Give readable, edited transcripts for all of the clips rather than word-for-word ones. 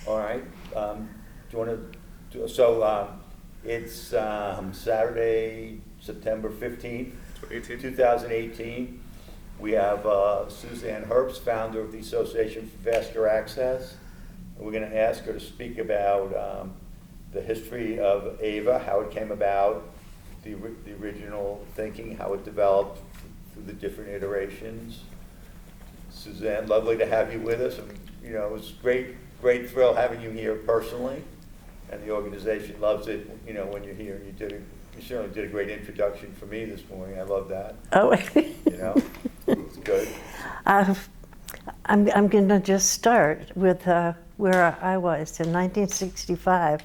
All right. Do you want to, so it's Saturday, September 15th, 2018. We have Suzanne Herbst, founder of the Association for Vascular Access. And we're going to ask her to speak about the history of AVA, how it came about, the original thinking, how it developed through the different iterations. Suzanne, lovely to have you with us. And, you know, it was great thrill having you here personally, and the organization loves it. You know, when you're here, you certainly did a great introduction for me this morning. I love that. Oh, You know, it's good. I'm going to just start with where I was in 1965.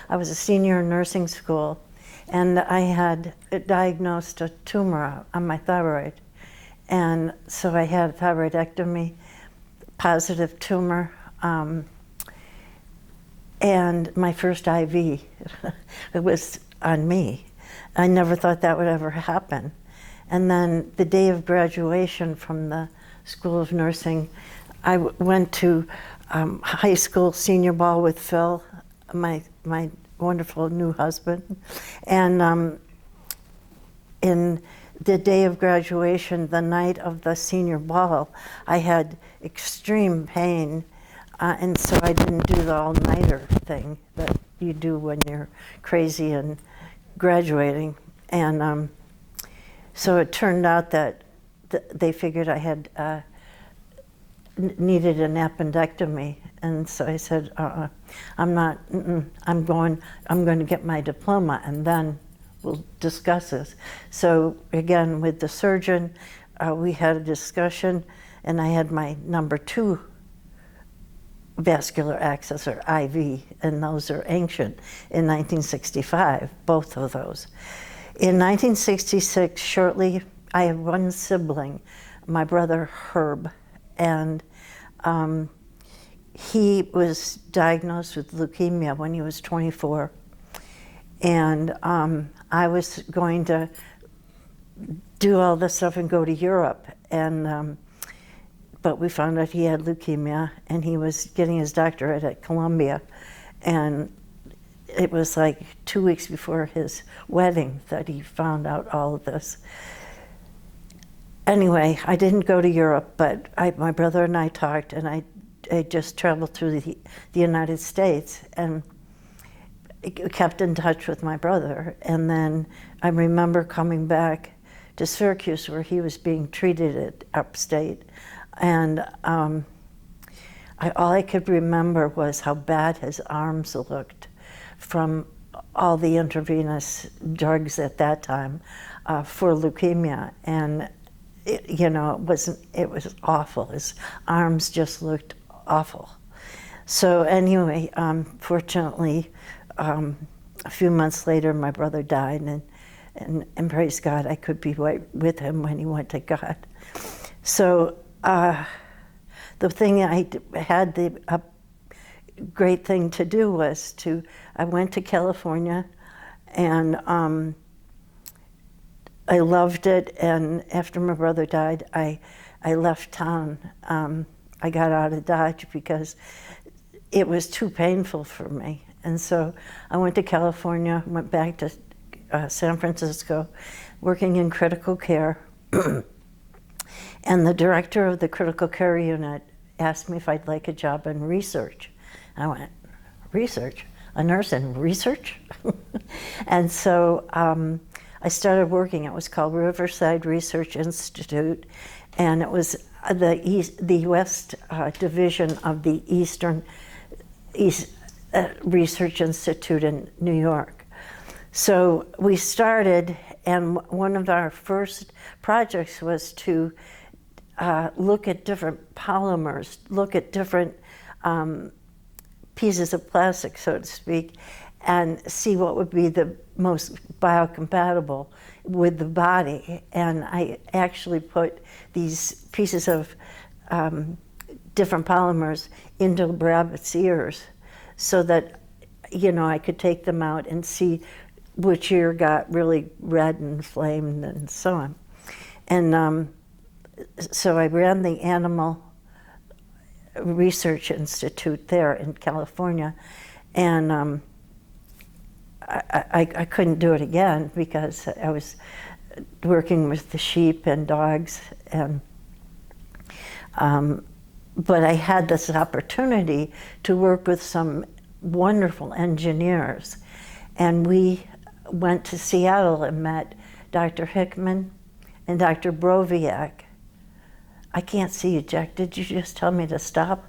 I was a senior in nursing school, and I had diagnosed a tumor on my thyroid, and so I had a thyroidectomy, positive tumor. And my first IV, it was on me. I never thought that would ever happen. And then the day of graduation from the School of Nursing, I went to high school senior ball with Phil, my wonderful new husband. And in the day of graduation, the night of the senior ball, I had extreme pain. And so I didn't do the all-nighter thing that you do when you're crazy and graduating. And so it turned out that they figured I had needed an appendectomy. And so I said, I'm not, I'm going to get my diploma and then we'll discuss this. So again, with the surgeon, we had a discussion, and I had my number 2 vascular access, or IV, and those are ancient, in 1965, both of those. In 1966, shortly, I have one sibling, my brother Herb, and he was diagnosed with leukemia when he was 24. And I was going to do all this stuff and go to Europe, and but we found out he had leukemia, and he was getting his doctorate at Columbia. And it was like 2 weeks before his wedding that he found out all of this. Anyway, I didn't go to Europe, but my brother and I talked, and I just traveled through the United States and kept in touch with my brother. And then I remember coming back to Syracuse, where he was being treated at upstate. And all I could remember was how bad his arms looked from all the intravenous drugs at that time for leukemia. And it was awful. His arms just looked awful. So anyway, fortunately, a few months later, my brother died, and praise God, I could be with him when he went to God. So the thing I had a great thing to do was I went to California, and I loved it. And after my brother died, I left town. I got out of Dodge because it was too painful for me. And so I went to California, went back to San Francisco, working in critical care. And the director of the critical care unit asked me if I'd like a job in research. I went, research? A nurse in research? And so I started working. It was called Riverside Research Institute, and it was the West Division of the East Research Institute in New York. So we started, and one of our first projects was to look at different polymers, look at different pieces of plastic, so to speak, and see what would be the most biocompatible with the body. And I actually put these pieces of different polymers into rabbits' ears so that, I could take them out and see which ear got really red and inflamed and so on. And so I ran the animal research institute there in California, and I couldn't do it again because I was working with the sheep and dogs, and but I had this opportunity to work with some wonderful engineers, and we went to Seattle and met Dr. Hickman and Dr. Broviak. I can't see you, Jack. Did you just tell me to stop?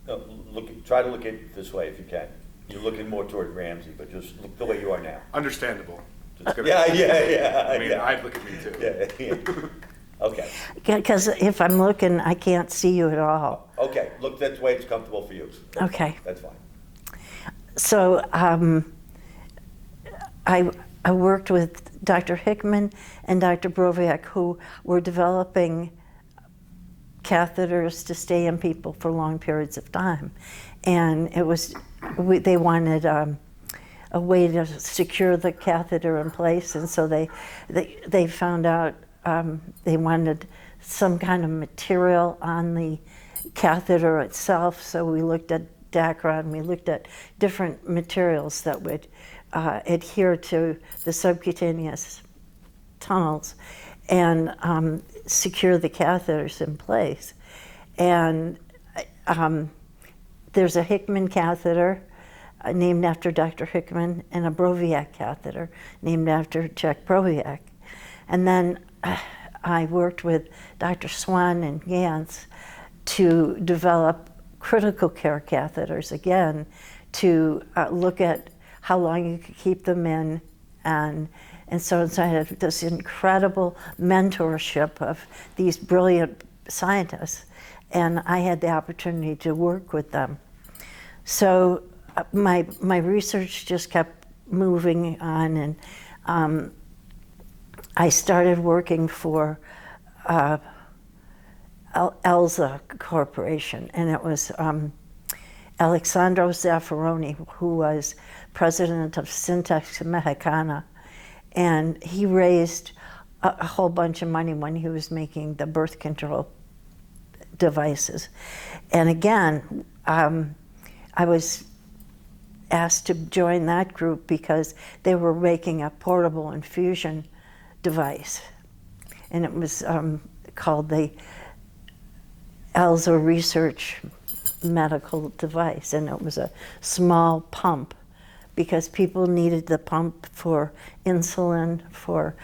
No, try to look at it this way if you can. You're looking more toward Ramsey, but just look the way you are now. Understandable. Yeah. I mean, yeah. I'd look at me too. Yeah. Okay. Because if I'm looking, I can't see you at all. Okay, look that way it's comfortable for you. Okay. That's fine. So I worked with Dr. Hickman and Dr. Broviak, who were developing catheters to stay in people for long periods of time. And they wanted a way to secure the catheter in place, and so they found out they wanted some kind of material on the catheter itself. So we looked at Dacron, we looked at different materials that would adhere to the subcutaneous tunnels and secure the catheters in place. And there's a Hickman catheter named after Dr. Hickman, and a Broviak catheter named after Jack Broviak. And then I worked with Dr. Swan and Gantz to develop critical care catheters again, to look at how long you could keep them in, and so I had this incredible mentorship of these brilliant scientists, and I had the opportunity to work with them. So my research just kept moving on, and I started working for ELSA Corporation, and it was Alexandro Zaffaroni, who was president of Syntex Mexicana, and he raised a whole bunch of money when he was making the birth control devices. And again, I was asked to join that group because they were making a portable infusion device, and it was called the ELSA Research Medical Device, and it was a small pump because people needed the pump for insulin, for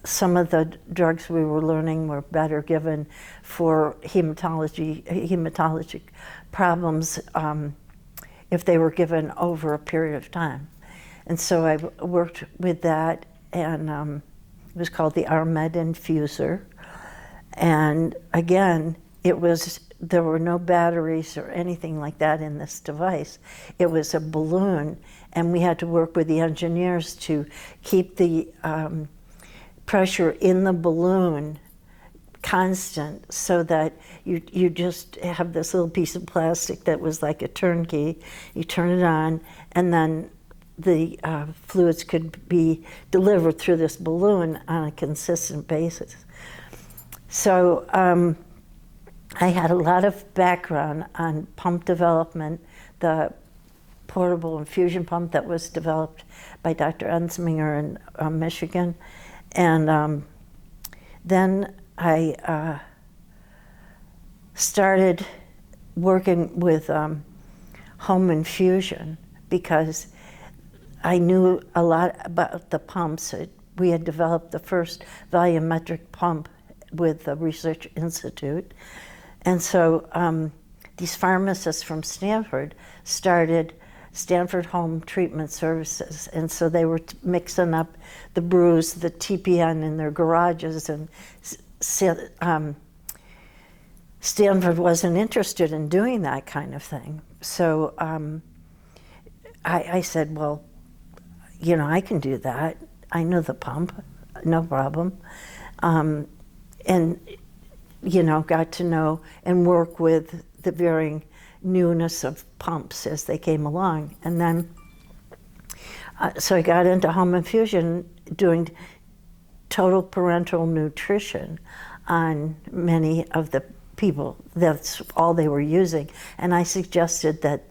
some of the drugs we were learning were better given for hematologic problems if they were given over a period of time. And so I worked with that, and it was called the RMed Infuser. And again, there were no batteries or anything like that in this device. It was a balloon, and we had to work with the engineers to keep the pressure in the balloon constant, so that you just have this little piece of plastic that was like a turnkey. You turn it on, and then the fluids could be delivered through this balloon on a consistent basis. So I had a lot of background on pump development, the portable infusion pump that was developed by Dr. Ensminger in Michigan. And then I started working with home infusion because I knew a lot about the pumps. We had developed the first volumetric pump with the Research Institute. And so these pharmacists from Stanford started Stanford Home Treatment Services. And so they were mixing up the brews, the TPN in their garages, and Stanford wasn't interested in doing that kind of thing. So I said, well, I can do that. I know the pump, no problem. And got to know and work with the varying newness of pumps as they came along. And then, so I got into home infusion, doing total parenteral nutrition on many of the people. That's all they were using. And I suggested that,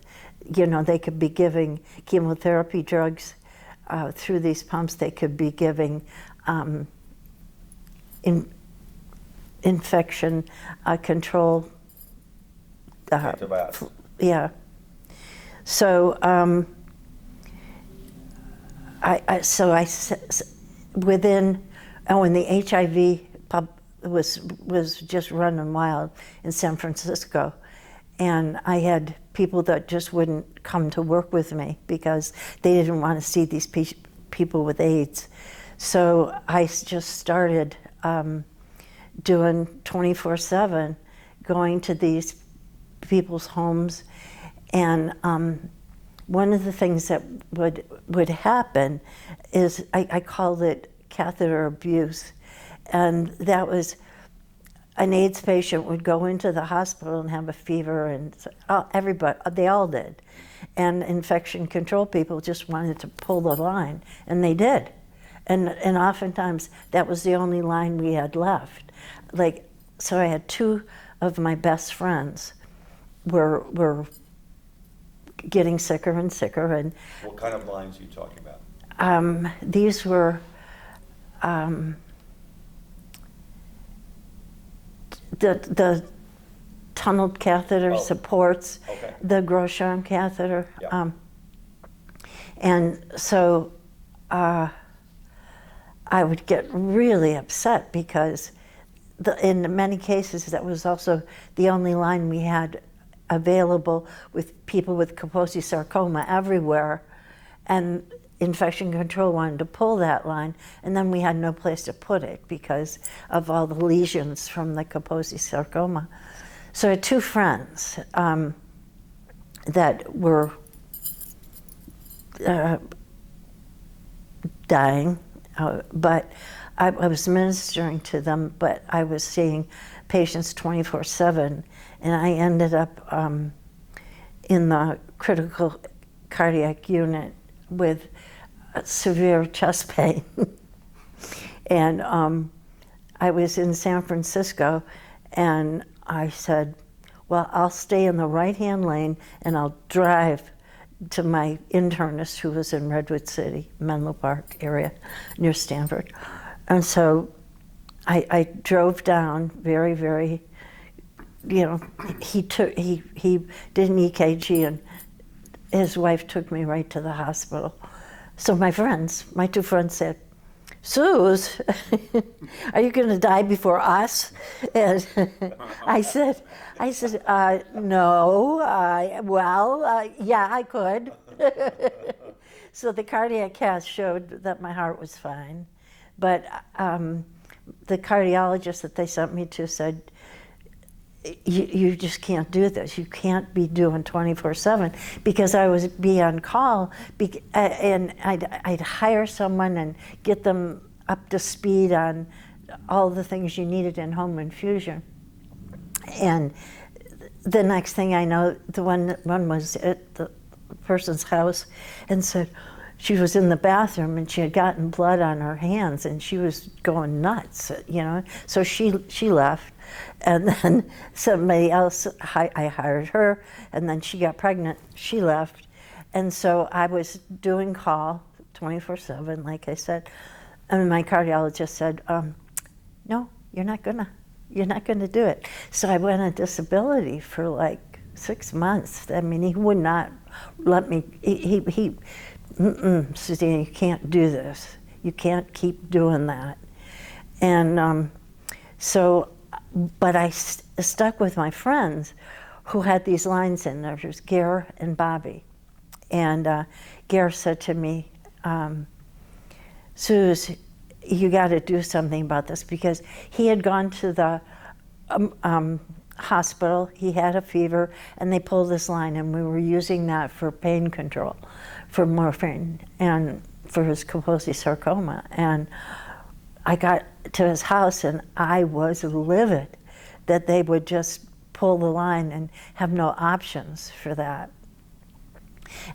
they could be giving chemotherapy drugs through these pumps. They could be giving infection control. Antibiotics. Yeah. So when the HIV was just running wild in San Francisco, and I had people that just wouldn't come to work with me because they didn't want to see these people with AIDS. So I just started doing 24/7, going to these people's homes, and one of the things that would happen is I called it catheter abuse, and that was an AIDS patient would go into the hospital and have a fever, and everybody, they all did, and infection control people just wanted to pull the line, and they did, and oftentimes that was the only line we had left. So I had two of my best friends were getting sicker and sicker, and What kind of lines are you talking about? these were the tunneled catheter supports, Okay. the Grosjean catheter, Yeah. and so I would get really upset because in many cases that was also the only line we had available with people with Kaposi sarcoma everywhere, and infection control wanted to pull that line, and then we had no place to put it because of all the lesions from the Kaposi sarcoma. So I had two friends that were dying, but I was ministering to them, but I was seeing patients 24/7, and I ended up in the critical cardiac unit with severe chest pain. And I was in San Francisco, and I said, well, I'll stay in the right-hand lane, and I'll drive to my internist who was in Redwood City, Menlo Park area, near Stanford. And so I drove down very, very, he did an EKG, and his wife took me right to the hospital. So my two friends said, Suze, are you going to die before us? And I said, no, yeah, I could. So the cardiac cath showed that my heart was fine. But the cardiologist that they sent me to said, you just can't do this. You can't be doing 24/7, because I was be on call, and I'd hire someone and get them up to speed on all the things you needed in home infusion. And the next thing I know, the one was at the person's house and said she was in the bathroom and she had gotten blood on her hands and she was going nuts, So she left. And then somebody else, I hired her, and then she got pregnant, she left. And so I was doing call 24/7, like I said, and my cardiologist said, no, you're not gonna do it. So I went on disability for like 6 months. I mean, he would not let me, Suzanne, you can't do this. You can't keep doing that. And but I stuck with my friends who had these lines in there. There's Gare and Bobby. And Gare said to me, Suze, you got to do something about this, because he had gone to the hospital, he had a fever, and they pulled this line, and we were using that for pain control, for morphine, and for his Kaposi sarcoma. And I got to his house and I was livid that they would just pull the line and have no options for that.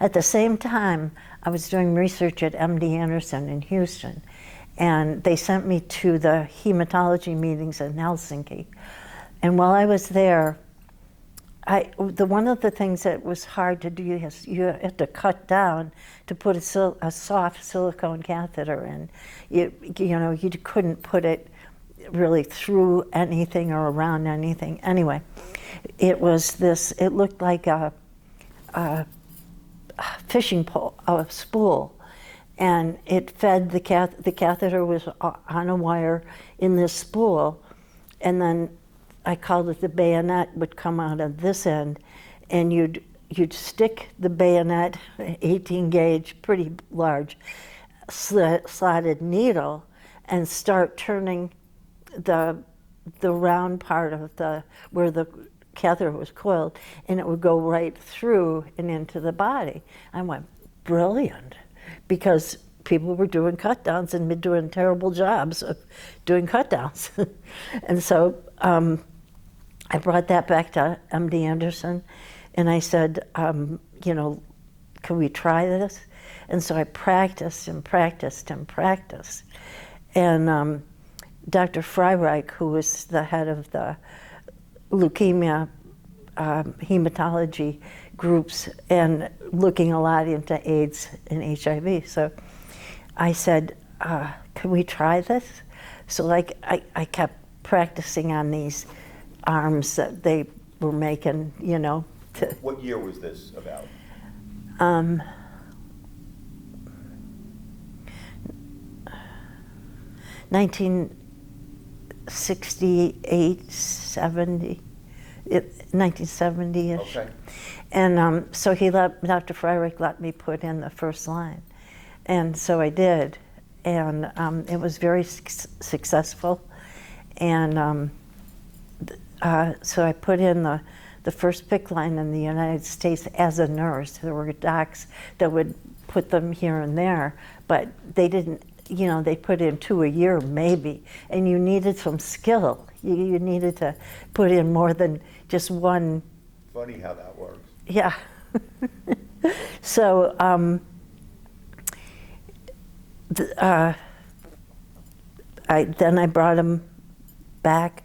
At the same time, I was doing research at MD Anderson in Houston, and they sent me to the hematology meetings in Helsinki. And while I was there, one of the things that was hard to do is you had to cut down to put a soft silicone catheter in. You couldn't put it really through anything or around anything. Anyway, it looked like a fishing pole, a spool, and it fed the catheter was on a wire in this spool, and then I called it the bayonet, would come out of this end, and you'd stick the bayonet, 18 gauge, pretty large, slotted needle, and start turning the round part of where the catheter was coiled, and it would go right through and into the body. I went, brilliant, because people were doing cut downs and been doing terrible jobs of doing cut downs. And so I brought that back to MD Anderson, and I said, can we try this? And so I practiced and practiced and practiced. And Dr. Freireich, who was the head of the leukemia hematology groups and looking a lot into AIDS and HIV. So I said, can we try this? So I kept practicing on these arms that they were making, What year was this about? 1968, 70, 1970-ish. Okay. And so Dr. Freireich let me put in the first line. And so I did. And it was very successful. And so I put in the first PICC line in the United States as a nurse. There were docs that would put them here and there, but they didn't, they put in 2 a year maybe, and you needed some skill. You needed to put in more than just one. Funny how that works. Yeah. So I brought them back,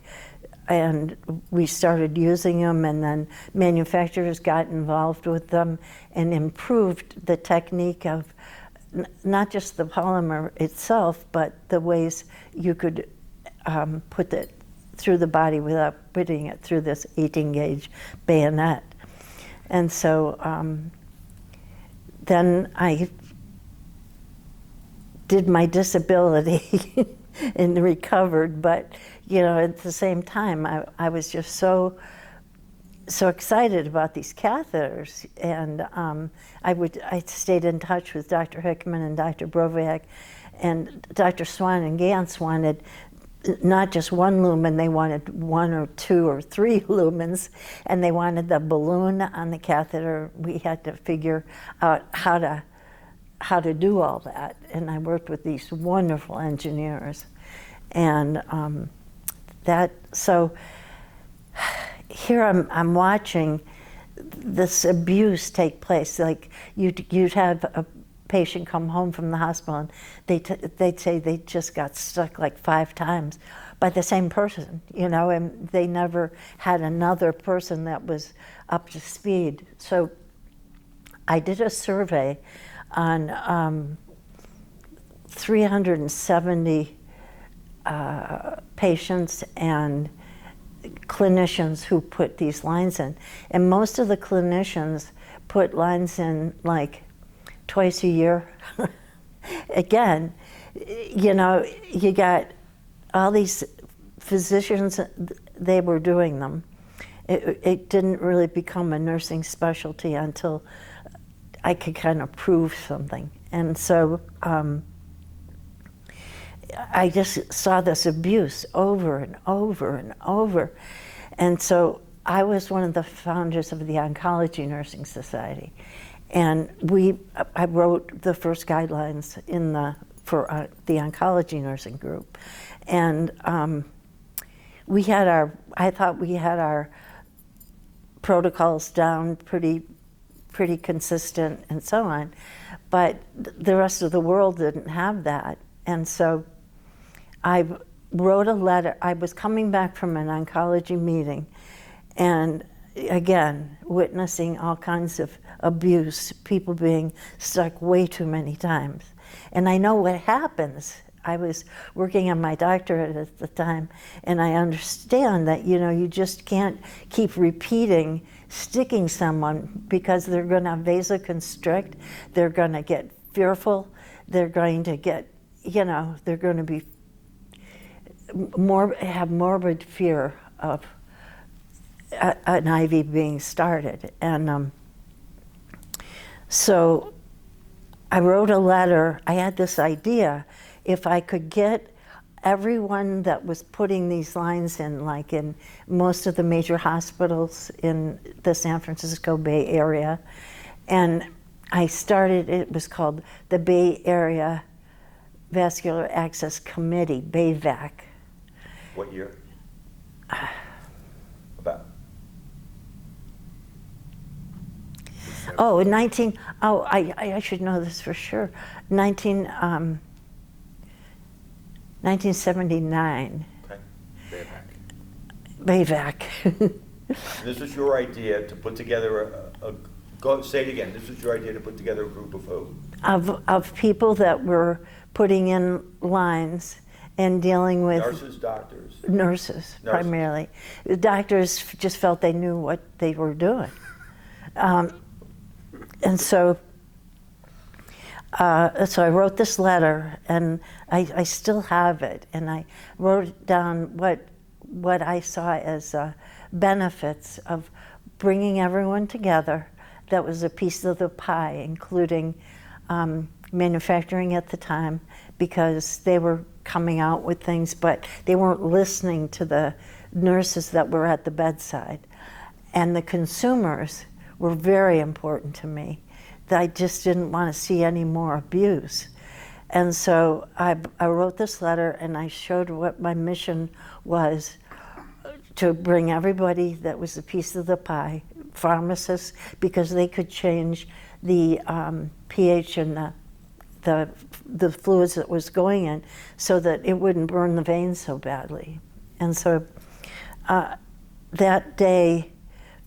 and we started using them, and then manufacturers got involved with them and improved the technique of not just the polymer itself, but the ways you could put it through the body without putting it through this 18 gauge bayonet. And so then I did my disability and recovered, but at the same time, I was just so excited about these catheters, and I stayed in touch with Dr. Hickman and Dr. Broviak, and Dr. Swan and Gantz wanted not just one lumen, they wanted 1 or 2 or 3 lumens, and they wanted the balloon on the catheter. We had to figure out how to do all that, and I worked with these wonderful engineers, and so here I'm watching this abuse take place. Like you'd have a patient come home from the hospital, and they'd say they just got stuck like 5 times by the same person, and they never had another person that was up to speed. So I did a survey on 370 patients and clinicians who put these lines in. And most of the clinicians put lines in like twice a year. Again, you got all these physicians, they were doing them. It didn't really become a nursing specialty until I could kind of prove something. And so I just saw this abuse over and over and over. And so I was one of the founders of the Oncology Nursing Society. And I wrote the first guidelines for the oncology nursing group. And I thought we had our protocols down pretty consistent and so on. But the rest of the world didn't have that. And so I wrote a letter. I was coming back from an oncology meeting, and again, witnessing all kinds of abuse, people being stuck way too many times. And I know what happens. I was working on my doctorate at the time, and I understand that, you know, you just can't keep repeating sticking someone, because they're going to vasoconstrict, they're going to get fearful, they're going to get, you know, they're going to be have morbid fear of an IV being started. And so I wrote a letter. I had this idea, if I could get everyone that was putting these lines in, like in most of the major hospitals in the San Francisco Bay Area, and I started, it was called the Bay Area Vascular Access Committee, BayVac. What year? About? Oh, I should know this for sure. 1979. Okay. BayVac. This was your idea to put together say it again. This was your idea to put together a group of who? Of people that were putting in lines and dealing with Nurses, doctors? Nurses, primarily. The doctors just felt they knew what they were doing. And so I wrote this letter, and I still have it, and I wrote down what I saw as benefits of bringing everyone together. That was a piece of the pie, including manufacturing at the time, because they were coming out with things, but they weren't listening to the nurses that were at the bedside. And the consumers were very important to me. I just didn't want to see any more abuse. And so I wrote this letter, and I showed what my mission was, to bring everybody that was a piece of the pie, pharmacists, because they could change the pH and the fluids that was going in so that it wouldn't burn the veins so badly. And so that day,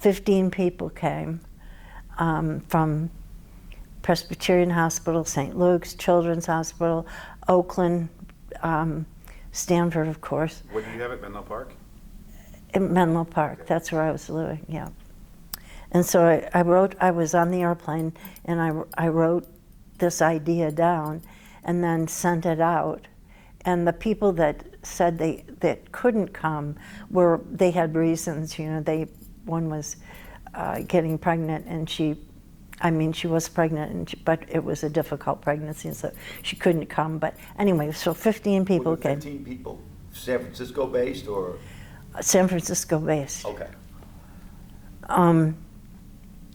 15 people came from Presbyterian Hospital, St. Luke's, Children's Hospital, Oakland, Stanford, of course. Where did you have it, Menlo Park? In Menlo Park, that's where I was living, yeah. And so I was on the airplane, and I wrote this idea down and then sent it out. And the people that said that couldn't come they had reasons, you know. One was getting pregnant, and she was pregnant, but it was a difficult pregnancy, so she couldn't come. But anyway, so 15 people came. 15 people, San Francisco based or? San Francisco based. Okay.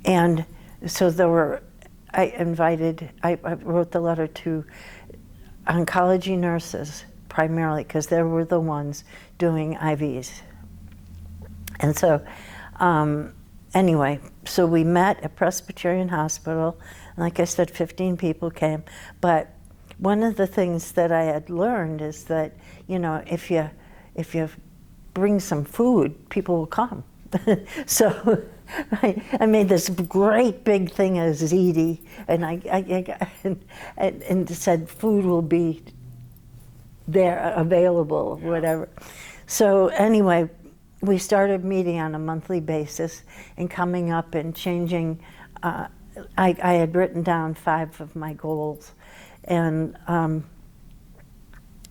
And so I wrote the letter to oncology nurses primarily, because they were the ones doing IVs. And so, anyway, so we met at Presbyterian Hospital. Like I said, 15 people came. But one of the things that I had learned is that, you know, if you bring some food, people will come. So I made this great big thing of ziti, and and said food will be there, available, whatever. So anyway, we started meeting on a monthly basis and coming up and changing. I had written down 5 of my goals, and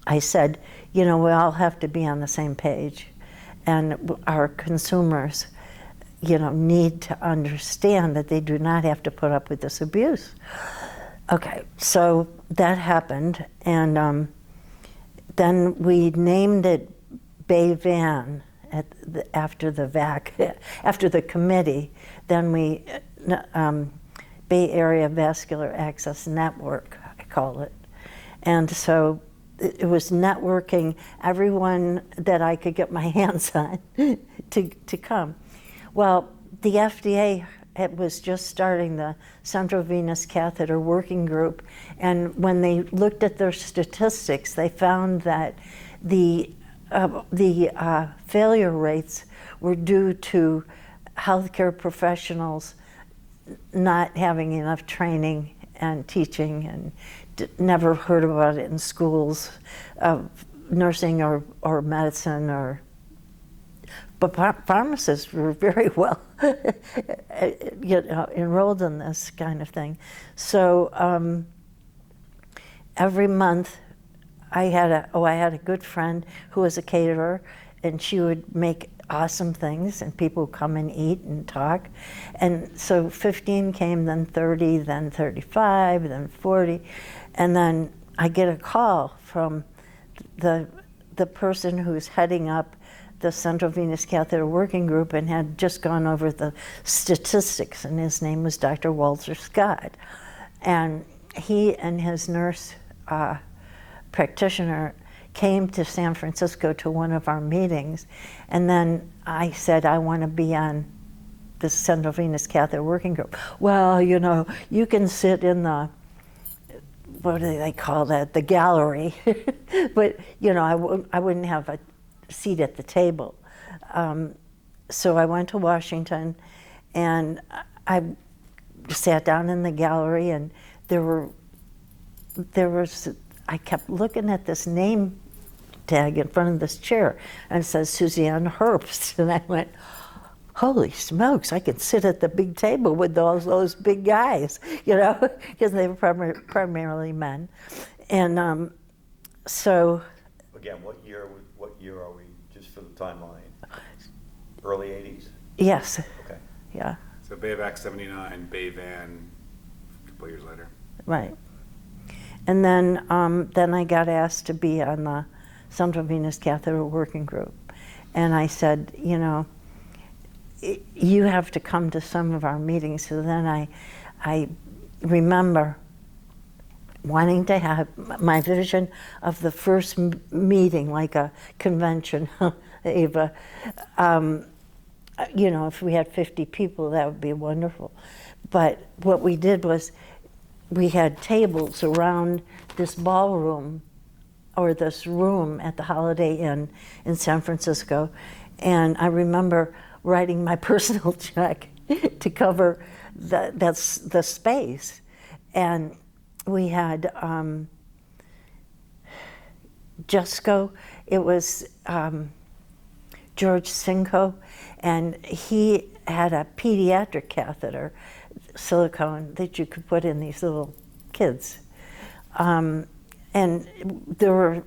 I said, you know, we all have to be on the same page, and our consumers, you know, need to understand that they do not have to put up with this abuse. Okay, so that happened, and then we named it BayVan after the committee. Then we Bay Area Vascular Access Network, I call it, and so it was networking everyone that I could get my hands on to come. Well, the FDA was just starting the central venous catheter working group, and when they looked at their statistics, they found that the the failure rates were due to healthcare professionals not having enough training and teaching, and never heard about it in schools of nursing or medicine, or but pharmacists were very well enrolled in this kind of thing. So every month I had a good friend who was a caterer, and she would make awesome things, and people would come and eat and talk. And so 15 came, then 30, then 35, then 40. And then I get a call from the person who's heading up the Central Venous Catheter Working Group and had just gone over the statistics, and his name was Dr. Walter Scott. And he and his nurse practitioner came to San Francisco to one of our meetings, and then I said, I want to be on the Central Venous Catheter Working Group. Well, you can sit in the, what do they call that, the gallery, but I wouldn't have a seat at the table. So I went to Washington, and I sat down in the gallery, and I kept looking at this name tag in front of this chair, and it says Suzanne Herbst, and I went, holy smokes, I could sit at the big table with those big guys, because they were primarily men. And so... Again, what year are we, just for the timeline? Early 80s? Yes. Okay. Yeah. So Bayvac 79, Bayvan a couple years later. Right. And then I got asked to be on the Central Venous Catheter Working Group. And I said, you have to come to some of our meetings. So then I remember wanting to have my vision of the first meeting, like a convention, AVA. If we had 50 people, that would be wonderful. But what we did was we had tables around this ballroom, or this room at the Holiday Inn in San Francisco. And I remember writing my personal check to cover the space. And we had Jesco, it was George Cinco, and he had a pediatric catheter, silicone, that you could put in these little kids. And there were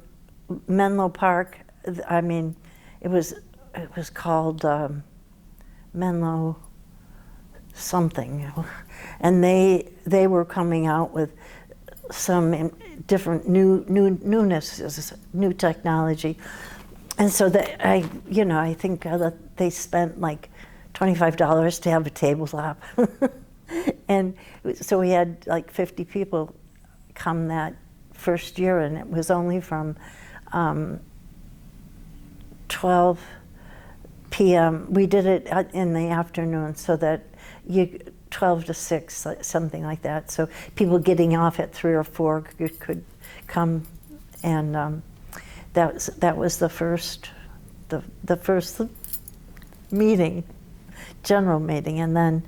Menlo Park, it was called Menlo something. And they were coming out with some different newness, new technology. And so I think that they spent like $25 to have a tabletop. And so we had like 50 people come that first year, and it was only from 12 p.m. We did it in the afternoon, so that 12 to 6, something like that. So people getting off at 3 or 4 could come, and that was the first meeting, general meeting, and then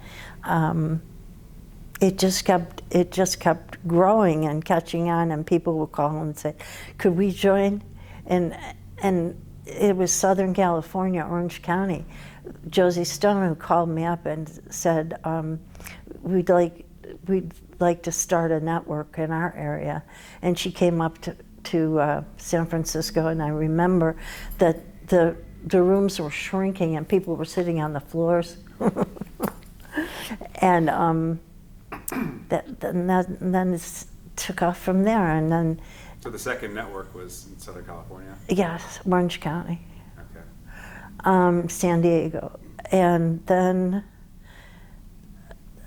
it just kept growing and catching on, and people would call and say, "Could we join?" And it was Southern California, Orange County. Josie Stone, who called me up and said, we'd like to start a network in our area. And she came up to San Francisco, and I remember that the rooms were shrinking and people were sitting on the floors. And then it took off from there, and then. So the second network was in Southern California? Yes, Orange County. Okay. San Diego. And then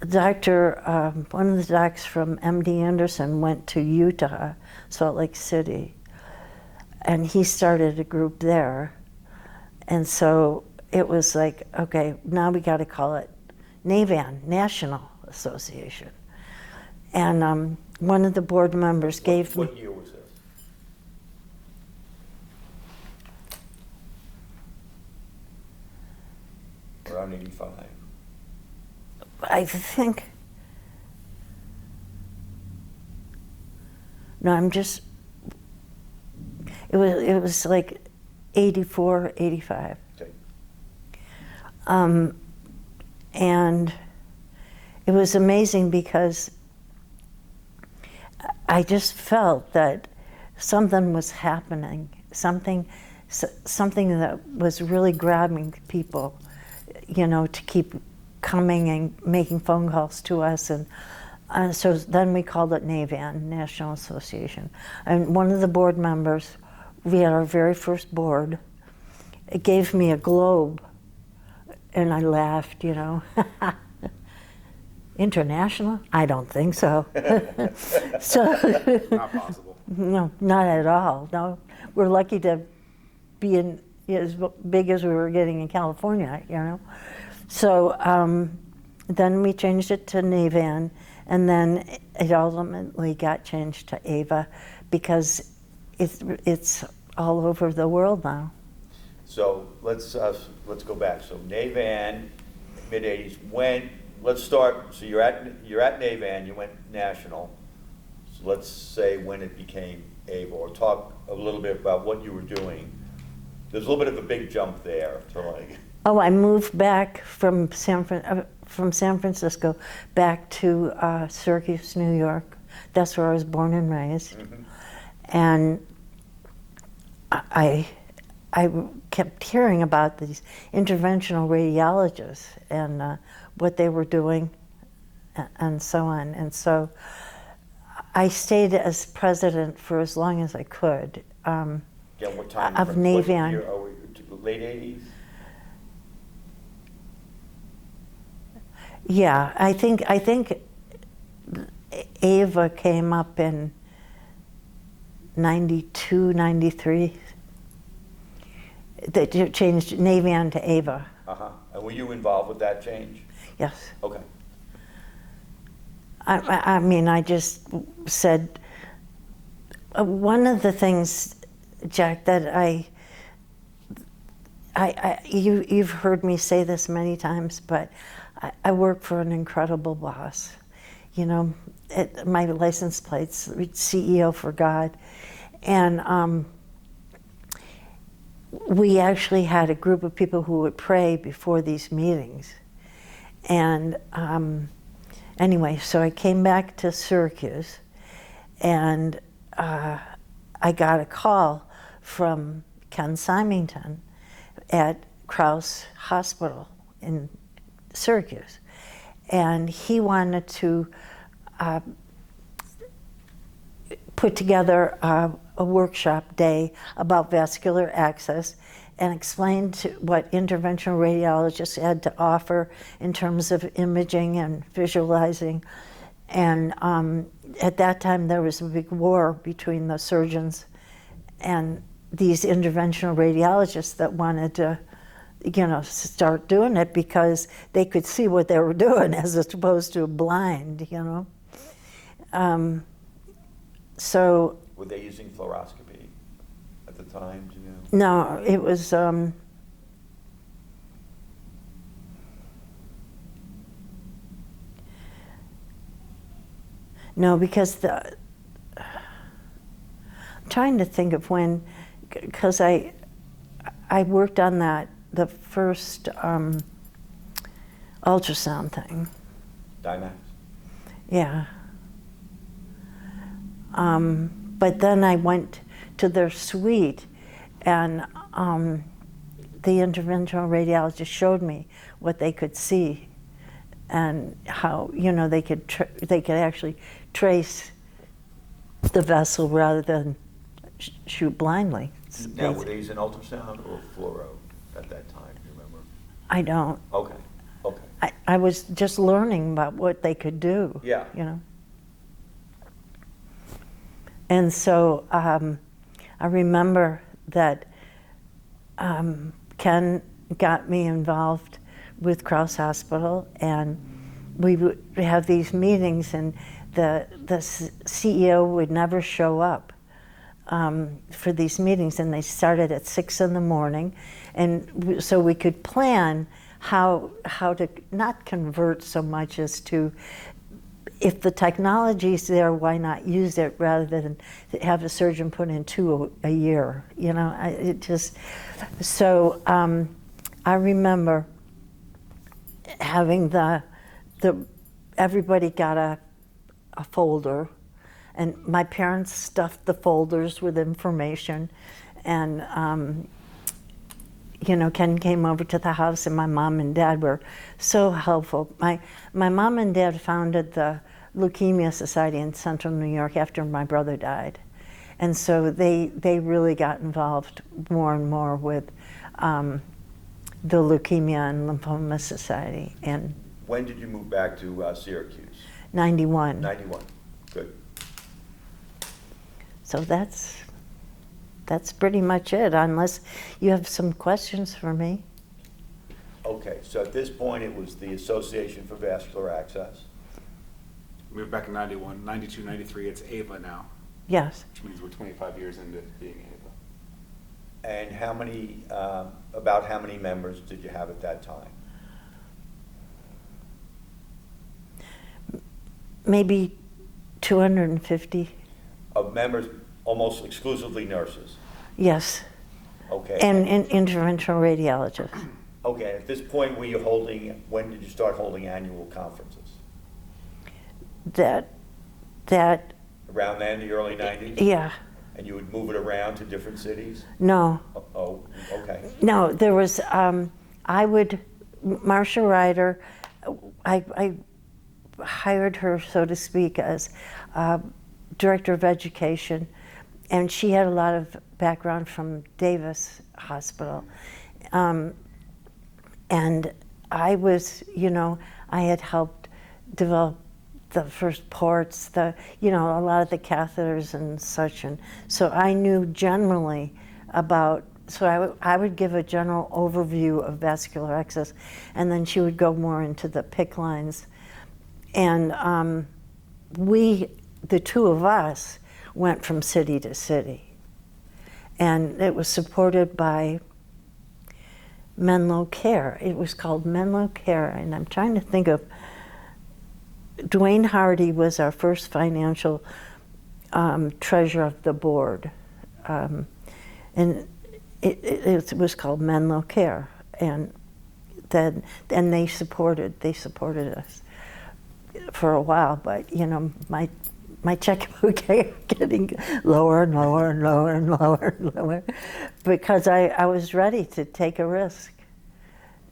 one of the docs from MD Anderson went to Utah, Salt Lake City, and he started a group there. And so it was like, okay, now we got to call it NAVAN, National Association. And one of the board members gave me... What year was this? I think, no, it was like 84, 85. Okay. And it was amazing because I just felt that something was happening, something that was really grabbing people, to keep coming and making phone calls to us. And so then we called it NAVAN, National Association. And one of the board members, we had our very first board, it gave me a globe, and I laughed, International? I don't think so. Not possible. No, not at all. No, we're lucky to be as big as we were getting in California, So then we changed it to NAVAN, and then it ultimately got changed to AVA because it's all over the world now. So let's go back. So NAVAN, mid-'80s. Let's start. So you're at NAVAN. You went national. So let's say when it became AVA, or talk a little bit about what you were doing. There's a little bit of a big jump there to like. Oh, I moved back from San Francisco back to Syracuse, New York. That's where I was born and raised. Mm-hmm. And I kept hearing about these interventional radiologists and what they were doing and so on. And so I stayed as president for as long as I could. What time? Of NAVAN. What year are we? Late 80s? Yeah, I think AVA came up in 92, 93. They changed NAVAN to AVA. Uh-huh. And were you involved with that change? Yes. Okay. I mean, I just said, one of the things, Jack, that you've heard me say this many times, but I work for an incredible boss. My license plate's CEO for God. And we actually had a group of people who would pray before these meetings. And anyway, so I came back to Syracuse, and I got a call from Ken Symington at Krause Hospital in Syracuse. And he wanted to put together a workshop day about vascular access and explained what interventional radiologists had to offer in terms of imaging and visualizing. And at that time, there was a big war between the surgeons and these interventional radiologists that wanted to, start doing it because they could see what they were doing as opposed to blind, So. Were they using fluoroscopy at the time? Do you know? No, it was. No, because I'm trying to think of when, because I worked on the first ultrasound thing. Dymax? Yeah. But then I went to their suite, and the interventional radiologist showed me what they could see, and how they could actually trace the vessel rather than shoot blindly. Now, were they using ultrasound or fluoro at that time? Do you remember? I don't. Okay. I was just learning about what they could do. Yeah. And so I remember that Ken got me involved with Krause Hospital, and we would have these meetings, and the CEO would never show up for these meetings, and they started at 6 in the morning, and so we could plan how to not convert so much as to, if the technology's there, why not use it rather than have a surgeon put in 2 a year? You know, I remember having everybody got a folder, and my parents stuffed the folders with information, and you know, Ken came over to the house, and my mom and dad were so helpful. My mom and dad founded the Leukemia Society in Central New York after my brother died, and so they really got involved more and more with the Leukemia and Lymphoma Society. And When did you move back to Syracuse? 91. 91. Good. So that's pretty much it, unless you have some questions for me. Okay, so at this point, it was the Association for Vascular Access. Moved back in 91, 92, 93, it's AVA now, Yes. which means we're 25 years into being AVA. And how many, about how many members did you have at that time? Maybe 250. Of members, almost exclusively nurses? Yes. Okay. And interventional radiologists. Okay, at this point, when did you start holding annual conferences? That, Around then, the early 90s? yeah. And you would move it around to different cities? No. Oh, okay. No, there was, Marcia Ryder, I hired her, so to speak, as director of education, and she had a lot of background from Davis Hospital. And I was, you know, I had helped develop the first ports, a lot of the catheters and such, and so I knew generally about, so I would give a general overview of vascular access, and then she would go more into the PICC lines. And the two of us, went from city to city. And it was supported by Menlo Care. It was called Menlo Care, and I'm trying to think of, Dwayne Hardy was our first financial treasurer of the board. And it was called Menlo Care. And they supported us for a while, but you know, my checkbook kept getting lower and lower and lower and lower and lower, because I was ready to take a risk,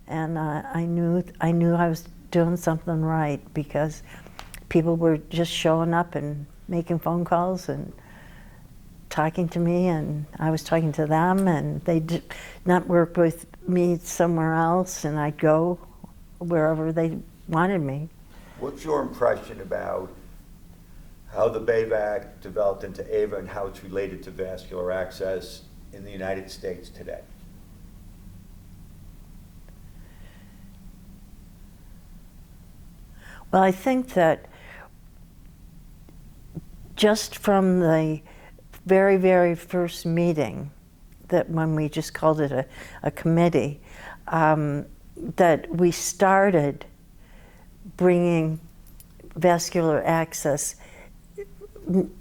and I knew I was doing something right, because people were just showing up and making phone calls and talking to me, and I was talking to them, and they did not work with me somewhere else, and I'd go wherever they wanted me. What's your impression about how the BAVAC developed into AVA and how it's related to vascular access in the United States today? Well, I think that just from the very, very first meeting, that when we just called it a committee, that we started bringing vascular access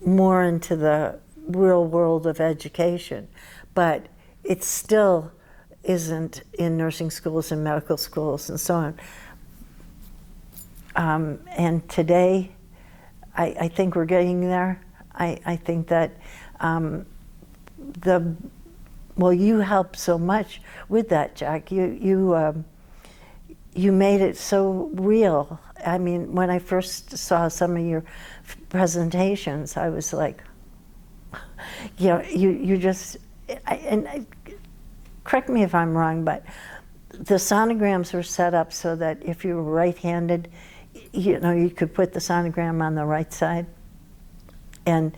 more into the real world of education, but it still isn't in nursing schools and medical schools and so on. And today, I think we're getting there. I think that you helped so much with that, Jack. You made it so real. I mean, when I first saw some of your presentations, I was like, you know, you just, correct me if I'm wrong, but the sonograms were set up so that if you were right-handed, you know, you could put the sonogram on the right side. And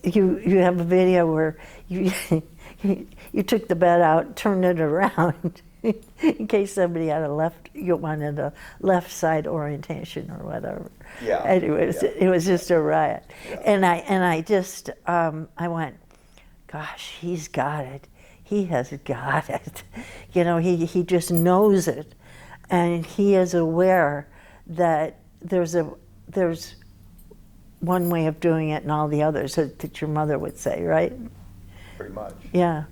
you have a video where you took the bed out, turned it around, in case somebody you wanted a left side orientation or whatever. Yeah. Anyways, yeah. It was just a riot. Yeah. And I just, I went, gosh, he's got it. He has got it. You know, he just knows it. and he is aware that there's one way of doing it and all the others that your mother would say, right? Pretty much. Yeah.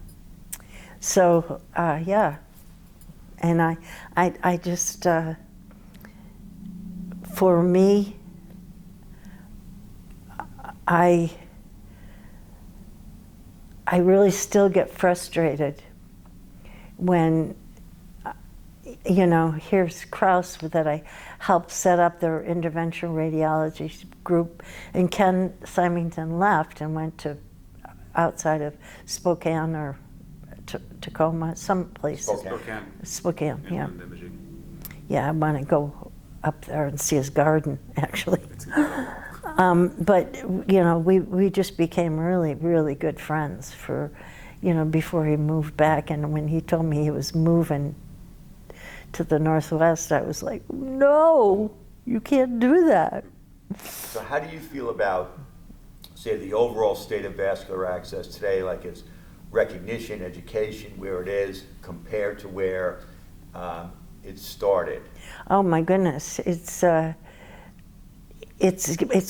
So, yeah. And I just, for me, I really still get frustrated when, you know, here's Krauss that I helped set up their interventional radiology group, and Ken Symington left and went to outside of Spokane or Tacoma, some places. Spokane, yeah. Yeah, I want to go up there and see his garden, actually. But, you know, we just became really, really good friends for, you know, before he moved back. And when he told me he was moving to the Northwest, I was like, no, you can't do that. So how do you feel about, say, the overall state of vascular access today, like its recognition, education, where it is, compared to where it started? Oh my goodness, it's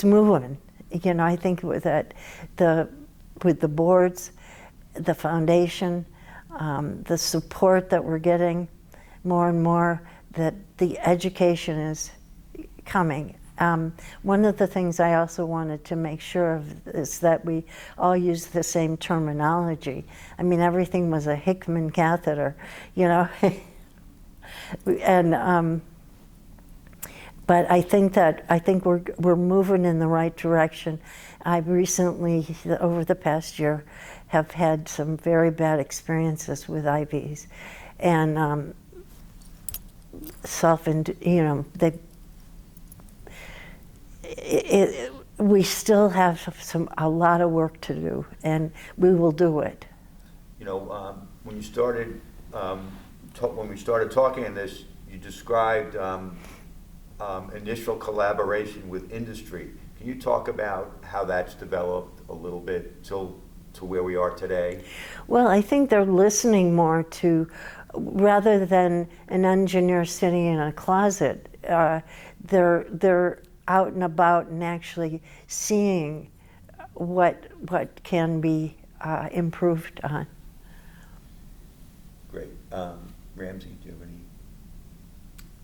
moving. You know, I think with that, with the boards, the foundation, the support that we're getting, more and more, that the education is coming. One of the things I also wanted to make sure of is that we all use the same terminology. I mean, everything was a Hickman catheter, you know. And but I think we're moving in the right direction. I recently, over the past year, have had some very bad experiences with IVs, and you know, we still have a lot of work to do, and we will do it. You know, when you started, when we started talking in this, you described initial collaboration with industry. Can you talk about how that's developed a little bit to where we are today? Well, I think they're listening more to, rather than an engineer sitting in a closet, they're out and about and actually seeing what can be improved on. Great. Ramsey, do you have any?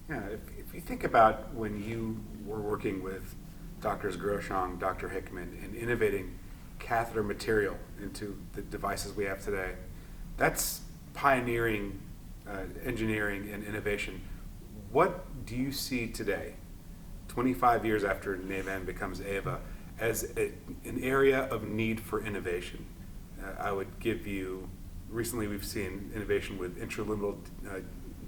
Yeah, if you think about when you were working with Drs. Groshong, Dr. Hickman, and innovating catheter material into the devices we have today, that's pioneering engineering and innovation. What do you see today, 25 years after NAVAN becomes AVA, as an area of need for innovation? I would give you, recently we've seen innovation with intraliminal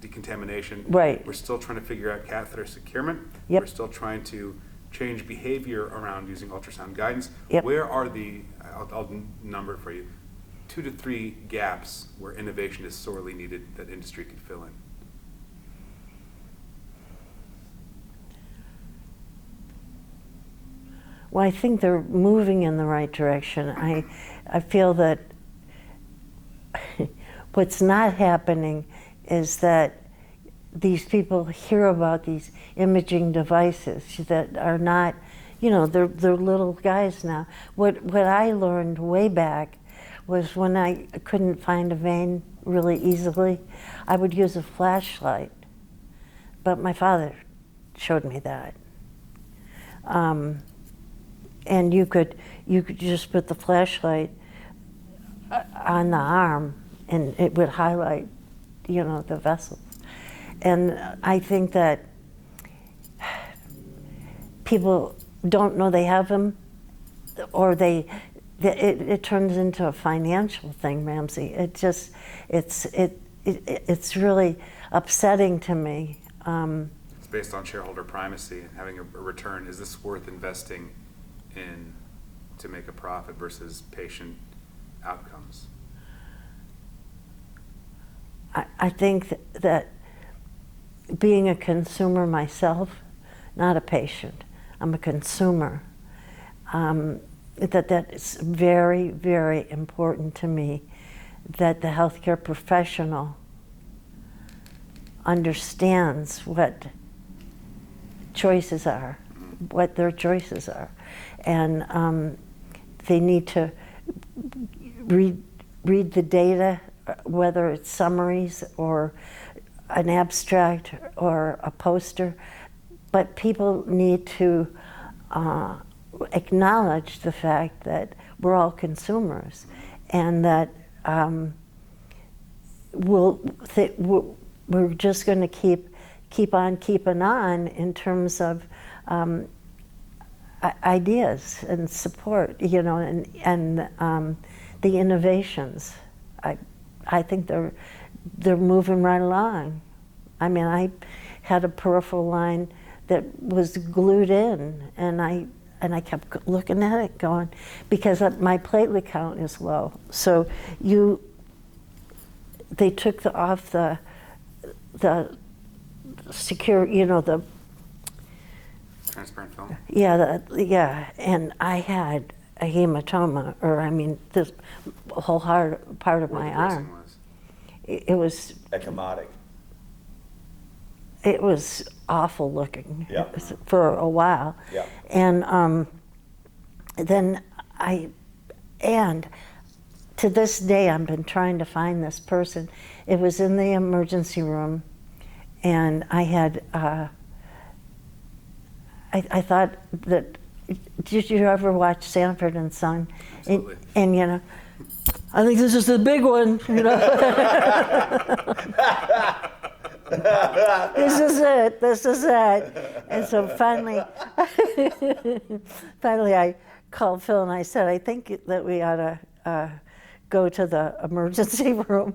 decontamination. Right. We're still trying to figure out catheter securement. Yep. We're still trying to change behavior around using ultrasound guidance. Yep. Where are the, I'll number it for you, 2 to 3 gaps where innovation is sorely needed that industry could fill in? Well, I think they're moving in the right direction. I feel that what's not happening is that these people hear about these imaging devices that are not, you know, they're little guys now. What I learned way back was when I couldn't find a vein really easily, I would use a flashlight. But my father showed me that. And you could just put the flashlight on the arm and it would highlight, you know, the vessels. And I think that people don't know they have them, or it turns into a financial thing, Ramsey. It's really upsetting to me. It's based on shareholder primacy and having a return. Is this worth investing in to make a profit versus patient outcomes? I think that being a consumer myself, not a patient, I'm a consumer, that is very, very important to me, that the healthcare professional understands what choices are, what their choices are. And they need to read the data, whether it's summaries or an abstract or a poster, but people need to acknowledge the fact that we're all consumers, and that we're just going to keep on keeping on in terms of ideas and support, you know, and the innovations. I think they're moving right along. I mean, I had a peripheral line that was glued in, and I kept looking at it, going, because my platelet count is low. So they took off the secure, you know, the transparent film. Yeah, and I had a hematoma, or I mean, this whole part of my arm. It was Ecchymotic. It was awful looking, yeah, for a while. Yeah. And then and to this day, I've been trying to find this person. It was in the emergency room, and I had, I thought that, did you ever watch Sanford and Son? Absolutely. And you know, I think this is the big one, you know. This is it. And so finally, I called Phil and I said, I think that we ought to go to the emergency room.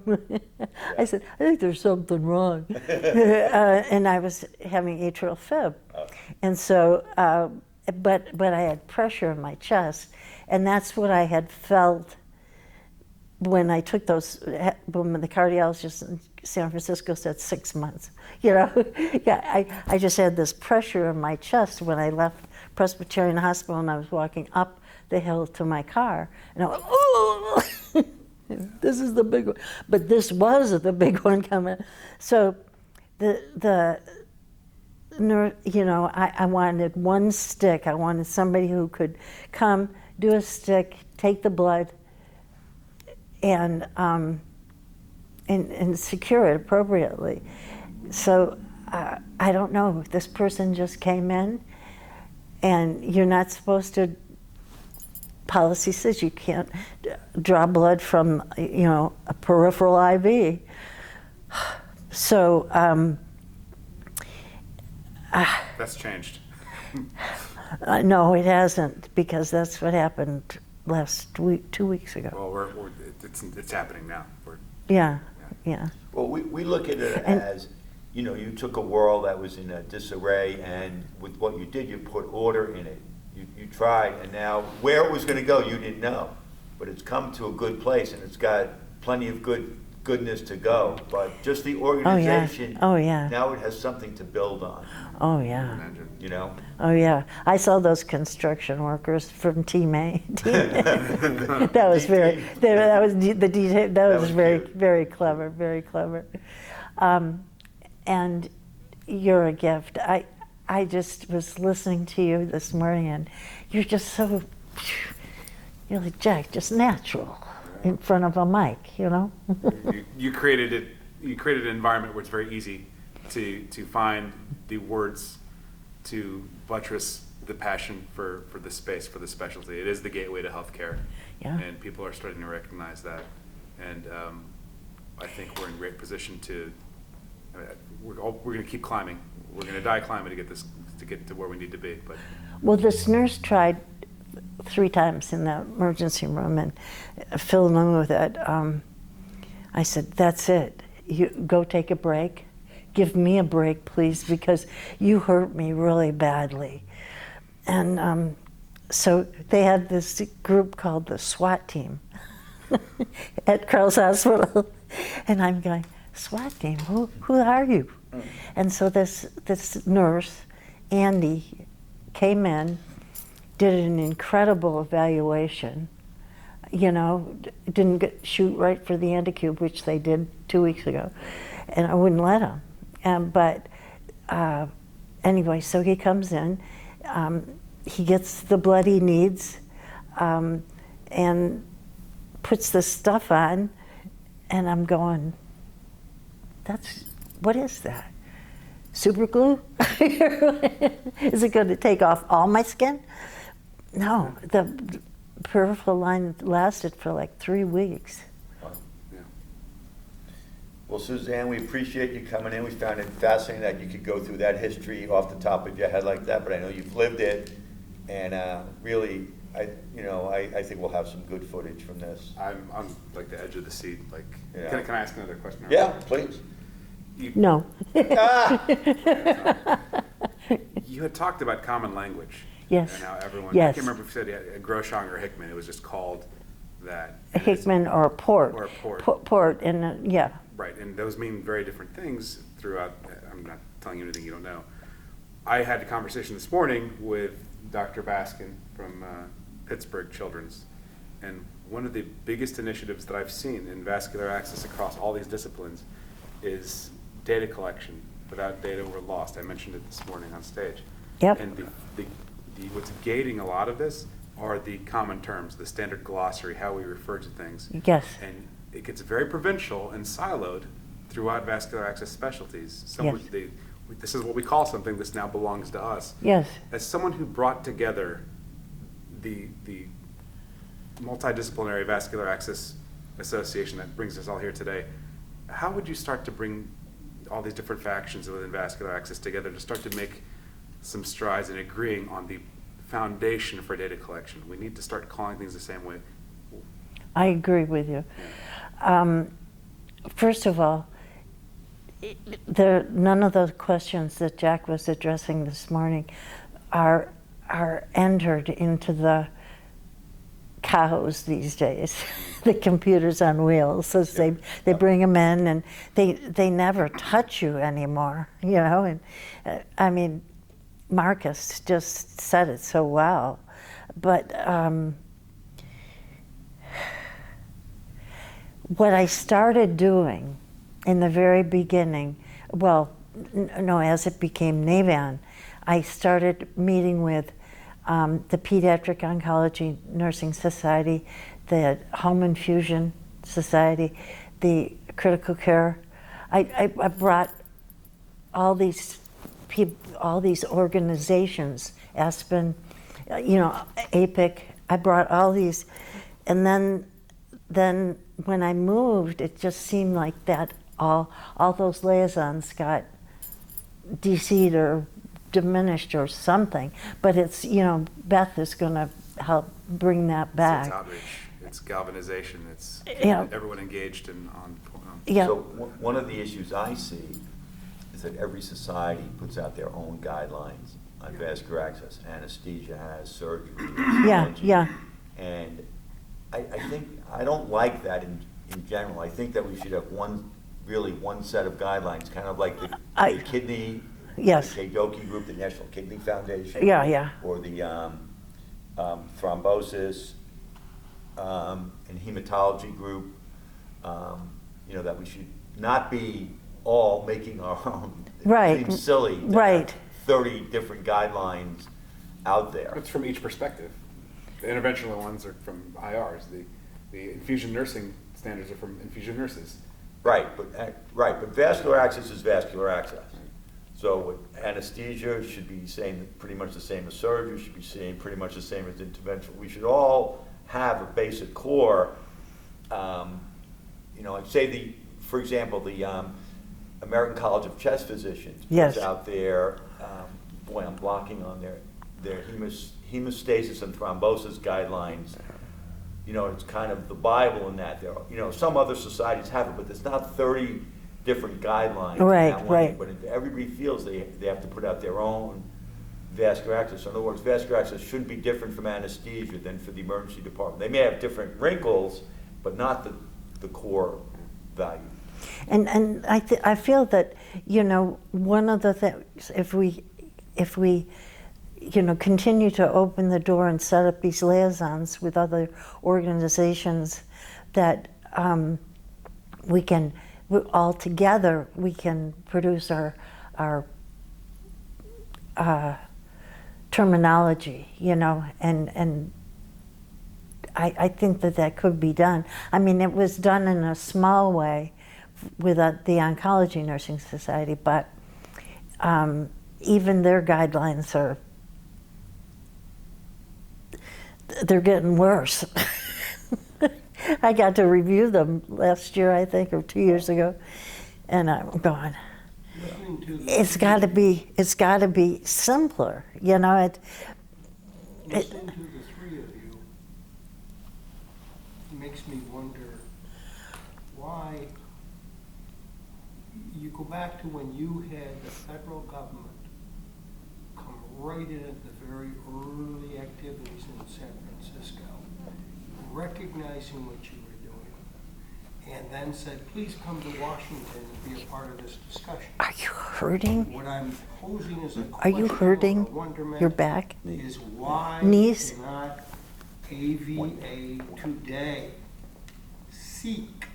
I said, I think there's something wrong. And I was having atrial fib. And so, but I had pressure in my chest, and that's what I had felt when I took those, when the cardiologist in San Francisco said 6 months, you know. Yeah, I just had this pressure in my chest when I left Presbyterian Hospital and I was walking up the hill to my car, and I went, oh, this is the big one. But this was the big one coming. So the you know, I wanted one stick. I wanted somebody who could come, do a stick, take the blood, and secure it appropriately. So I don't know. This person just came in, and you're not supposed to. Policy says you can't draw blood from, you know, a peripheral IV. So that's changed. No, it hasn't, because that's what happened last week, 2 weeks ago. Well, it's happening now. Yeah. Well, we look at it as, you know, you took a world that was in a disarray, and with what you did, you put order in it. You tried, and now where it was going to go, you didn't know, but it's come to a good place, and it's got plenty of goodness to go. But just the organization, oh yeah, now it has something to build on. Oh yeah, you know. Oh yeah, I saw those construction workers from Team A. That was very, that was the detail. That was very, very clever, very clever. And you're a gift. I just was listening to you this morning, and you're just so, you're like Jack, just natural in front of a mic, you know. You created it. You created an environment where it's very easy to find the words to buttress the passion for the space, for the specialty. It is the gateway to healthcare, and people are starting to recognize that. And I think we're in great position to. We're going to keep climbing. We're going to die climbing to get to where we need to be. But well, this nurse tried 3 times in the emergency room, and Phil knew with it. I said, "That's it. You go take a break. Give me a break, please, because you hurt me really badly." And so they had this group called the SWAT team at Carl's Hospital, and I'm going, SWAT team? Who are you? And so this nurse, Andy, came in, did an incredible evaluation. You know, didn't shoot right for the anticube, which they did 2 weeks ago, and I wouldn't let them. But anyway, so he comes in, he gets the blood he needs, and puts the stuff on, and I'm going, what is that? Super glue? Is it going to take off all my skin? No, the peripheral line lasted for like 3 weeks. Yeah. Well, Suzanne, we appreciate you coming in. We found it fascinating that you could go through that history off the top of your head like that, but I know you've lived it, and really, I think we'll have some good footage from this. I'm on like the edge of the seat. Like, Yeah. can I ask another question? Yeah, please. No. You had talked about common language. Yes. And how everyone, Yes. I can't remember if you said Groshong or Hickman, it was just called that. Hickman or port. Or port. Port, and yeah. Right, and those mean very different things throughout. I'm not telling you anything you don't know. I had a conversation this morning with Dr. Baskin from Pittsburgh Children's, and one of the biggest initiatives that I've seen in vascular access across all these disciplines is data collection. Without data, we're lost. I mentioned it this morning on stage. Yep. And what's gating a lot of this are the common terms, the standard glossary, how we refer to things. Yes. And it gets very provincial and siloed throughout vascular access specialties. This is what we call something. This now belongs to us. Yes. As someone who brought together the multidisciplinary vascular access association that brings us all here today, how would you start to bring all these different factions within vascular access together to start to make some strides in agreeing on the foundation for data collection? We need to start calling things the same way. I agree with you. First of all, none of those questions that Jack was addressing this morning are entered into the cows these days, the computers on wheels. So they bring them in, and they never touch you anymore, And I mean, Marcus just said it so well, but what I started doing in the very beginning, as it became NAVAN, I started meeting with the Pediatric Oncology Nursing Society, the Home Infusion Society, the Critical Care. I brought all these organizations, Aspen, APIC. I brought all these, and then when I moved, it just seemed like that all those liaisons got DC'd or diminished or something. But it's, Beth is going to help bring that back. It's outreach, it's galvanization, it's everyone engaged and on. Yeah. So one of the issues I see is that every society puts out their own guidelines on vascular access. Anesthesia has, surgery, radiology. Yeah. And I think, I don't like that in general. I think that we should have one set of guidelines, kind of like the kidney, Yes. the KDOKI group, the National Kidney Foundation. Yeah. Or the thrombosis and hematology group. That we should not be all making our own. Right. It seems silly to Right. have 30 different guidelines out there. It's from each perspective. The interventional ones are from IRs. The infusion nursing standards are from infusion nurses. But vascular access is vascular access. So anesthesia should be pretty much the same as surgery, should be pretty much the same as interventional. We should all have a basic core. For example, the American College of Chest Physicians puts out there. I'm blocking on their hemostasis and thrombosis guidelines. It's kind of the Bible in that. Some other societies have it, but there's not 30 different guidelines. Right. But if everybody feels they have to put out their own vascular access. So in other words, vascular access shouldn't be different from anesthesia than for the emergency department. They may have different wrinkles, but not the core value. And I feel that one of the things, if we continue to open the door and set up these liaisons with other organizations, that we can all together we can produce our terminology, you know, and I think that could be done. I mean, it was done in a small way with the Oncology Nursing Society, but even their guidelines they're getting worse. I got to review them last year, I think, or 2 years ago, and I'm going, it's got to be simpler, you know. Listening to the three of you makes me wonder why you go back to when you had the federal government come right in at the very early activities in San Francisco, recognizing what you were doing, and then said, please come to Washington and be a part of this discussion. Are you hurting? What I'm posing as a Are question you or hurting wonderment your back? is why Knees? cannot AVA today seek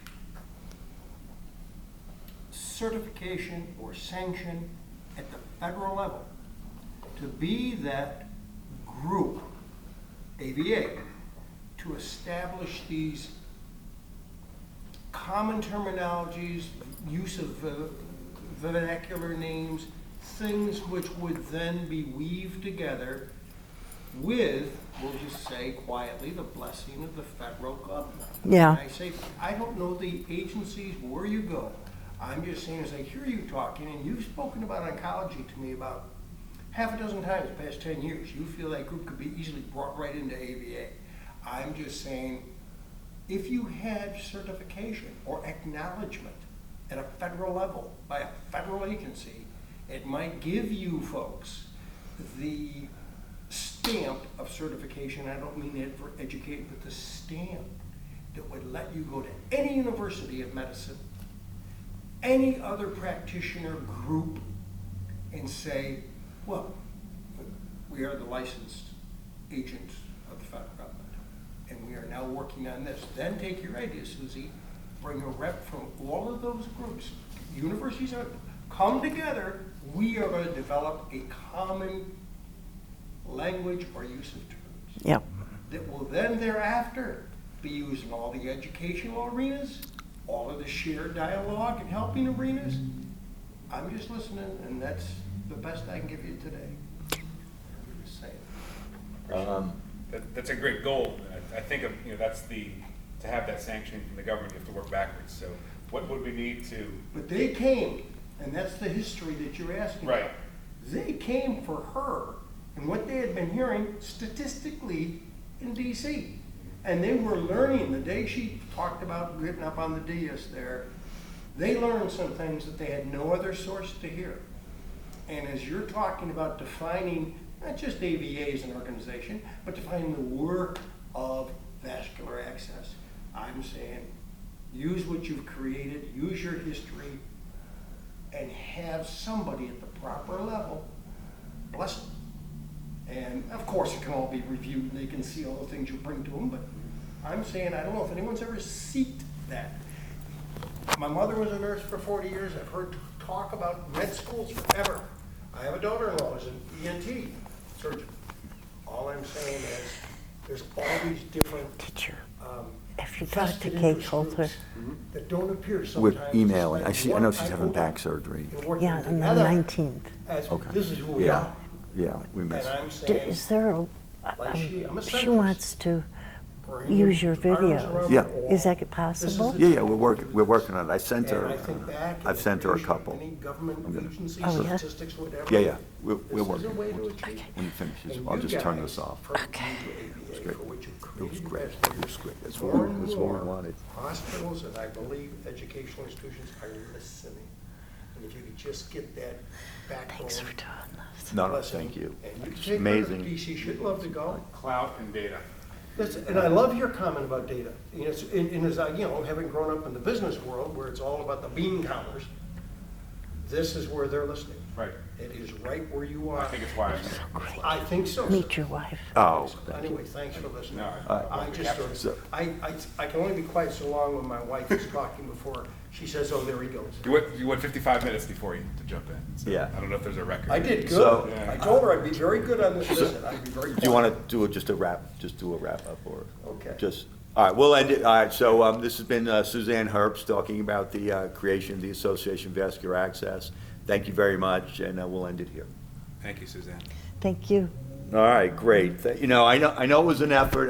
certification or sanction at the federal level to be that group, AVA, to establish these common terminologies, use of vernacular names, things which would then be weaved together with, we'll just say quietly, the blessing of the federal government. Yeah. And I say, I don't know the agencies where you go. I'm just saying, as I hear you talking, and you've spoken about oncology to me about half a dozen times the past 10 years, you feel that group could be easily brought right into AVA. I'm just saying, if you had certification or acknowledgement at a federal level by a federal agency, it might give you folks the stamp of certification. I don't mean that for educated, but the stamp that would let you go to any university of medicine, any other practitioner group, and say, well, we are the licensed agents of the federal government, and we are now working on this. Then take your idea, Susie, bring a rep from all of those groups. Universities are come together. We are going to develop a common language or use of terms. Yep. That will then thereafter be used in all the educational arenas, all of the shared dialogue and helping arenas. I'm just listening, and that's the best I can give you today. I'm just saying. That's a great goal. I think of, that's to have that sanctioning from the government, you have to work backwards. So what would we need to? But they came, and that's the history that you're asking. Right. About. They came for her and what they had been hearing statistically in DC. And they were learning the day she talked about getting up on the dais there, they learned some things that they had no other source to hear. And as you're talking about defining not just AVA as an organization, but defining the work of vascular access, I'm saying use what you've created, use your history, and have somebody at the proper level bless them. And of course it can all be reviewed and they can see all the things you bring to them, but I'm saying I don't know if anyone's ever seeked that. My mother was a nurse for 40 years. I've heard talk about med schools forever. I have a daughter-in-law who's an ENT surgeon. All I'm saying is there's all these different Teacher, if you talk to vested Kate interest Coulter, groups that don't appear sometimes. With emailing. It's I know one she's having hold back on. surgery. We're working yeah, on the together 19th. as Okay. this is who we Yeah, are. yeah, we And missed. I'm saying, Is there like I'm a she centrist. wants to bring use your arms videos. around Yeah. the wall. Is that This possible? the Yeah, truth. we're working on it. I sent And her, I think back in I've the sent her a creation of couple. any government I'm gonna- agency, Oh, yeah? statistics, whatever. Yeah, yeah, we're This is a working. way to achieve. When he finishes, And I'll you just turn guys this off. from Okay. AVA It was great. for what you've It was created great. best. It was great. That's More what and we more wanted. hospitals and I believe educational institutions are listening. And if you could just get that backbone. Thanks for doing this. No, no, listening, thank you. And you It's take her to amazing. DC, she'd love to go. Cloud and data. Listen, and I love your comment about data. You know, and as I, having grown up in the business world where it's all about the bean counters, this is where they're listening. Right. It is right where you are. I think it's why. I think so. Meet your wife. Oh, Anyway, thanks for listening. No, I just, So- I can only be quiet so long when my wife is talking before she says, oh, there he goes. You went 55 minutes before you to jump in. So Yeah. I don't know if there's a record. I did So- good. I told her I'd be very good on this visit. I'd be very quiet. do you want to do just a wrap up, or? Okay. Just, all right, we'll end it. All right, so this has been Suzanne Herbst talking about the creation of the Association Vascular Access. Thank you very much, and we'll end it here. Thank you, Suzanne. Thank you. All right, great. You know, I know it was an effort.